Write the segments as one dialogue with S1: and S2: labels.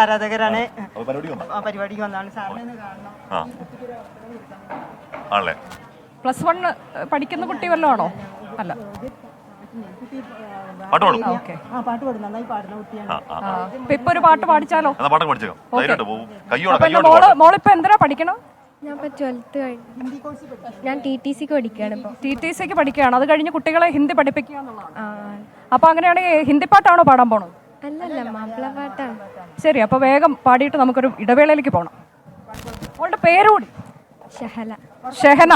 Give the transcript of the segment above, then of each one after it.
S1: ആരാധകരാണ്. പരിപാടിക്ക് വന്നാണ് സാറിനെ കാണണം.
S2: പ്ലസ് 1 പഠിക്കുന്ന കുട്ടി വല്ലതും ആണോ? അല്ല,
S1: പാട്ട് പാടും, നന്നായി പാടുന്ന കുട്ടിയാണ്.
S2: ഇപ്പൊ ഒരു പാട്ട് പാടിച്ചാലോ? മോളിപ്പോ എന്തിനാ പഠിക്കണം?
S3: ഞാൻ 12th കഴിഞ്ഞു. ഞാൻ TTC പഠിക്കുകയാണ്.
S2: TTC പഠിക്കുകയാണ്. അത് കഴിഞ്ഞ് കുട്ടികളെ ഹിന്ദി പഠിപ്പിക്കുക എന്നുള്ളതാണ്. അപ്പൊ അങ്ങനെയാണെങ്കിൽ ഹിന്ദി പാട്ടാണോ പാടാൻ പോണത്?
S3: അല്ലല്ല, മാപ്പിള പാട്ടാണ്.
S2: ശരി, അപ്പൊ വേഗം പാടിയിട്ട് നമുക്കൊരു ഇടവേളയിലേക്ക് പോകണം. അവളുടെ പേരുകൂടി.
S3: ഷഹല.
S2: ഷെഹന.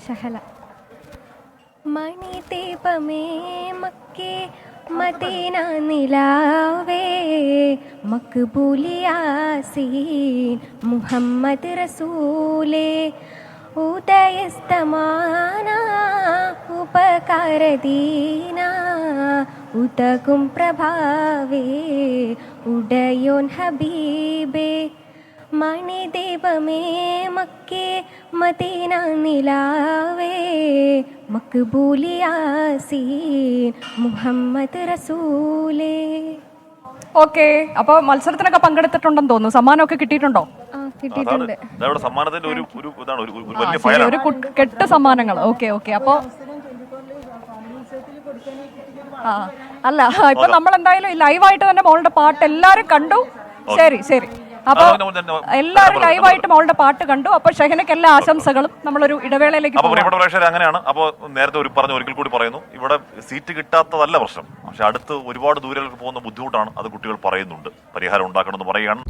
S3: ഷഹല. മണി ദീപമേ മക്കേ മദീന നിലാവേ മക്ബൂലിയാസീൻ മുഹമ്മദ് റസൂലേ ഉദയസ്തമാന ഉപകാരദീന ഉദകും പ്രഭാവേ ഉടയോൻ ഹബീബേ മണി ദീപമേ മക്കേ മദീന നിലാവേ മക്ബൂലിയാസീൻ മുഹമ്മദ് റസൂലേ.
S2: ഓക്കെ, അപ്പൊ മത്സരത്തിനൊക്കെ പങ്കെടുത്തിട്ടുണ്ടെന്ന് തോന്നുന്നു. സമ്മാനമൊക്കെ കിട്ടിയിട്ടുണ്ടോ?
S3: കിട്ടിയിട്ടുണ്ട്.
S2: ഒരു കെട്ട് സമ്മാനങ്ങൾ. ഓക്കെ, അപ്പൊ അല്ല, ഇപ്പൊ നമ്മൾ എന്തായാലും ലൈവായിട്ട് തന്നെ മോളുടെ പാട്ട് എല്ലാരും കണ്ടു. ശരി, അപ്പൊ എല്ലാവരും ലൈവായിട്ട് മോളുടെ പാട്ട് കണ്ടു. അപ്പൊ ഷെഹനയ്ക്ക് എല്ലാ ആശംസകളും. നമ്മളൊരു ഇടവേളയിലേക്ക്
S4: അങ്ങനെയാണ്. അപ്പോൾ നേരത്തെ ഒരിക്കൽ കൂടി പറയുന്നു, ഇവിടെ സീറ്റ് കിട്ടാത്തതല്ല പ്രശ്നം, പക്ഷെ അടുത്ത് ഒരുപാട് ദൂരങ്ങൾക്ക് പോകുന്ന ബുദ്ധിമുട്ടാണ്. അത് കുട്ടികൾ പറയുന്നുണ്ട്, പരിഹാരം ഉണ്ടാക്കണമെന്ന് പറയുകയാണ്.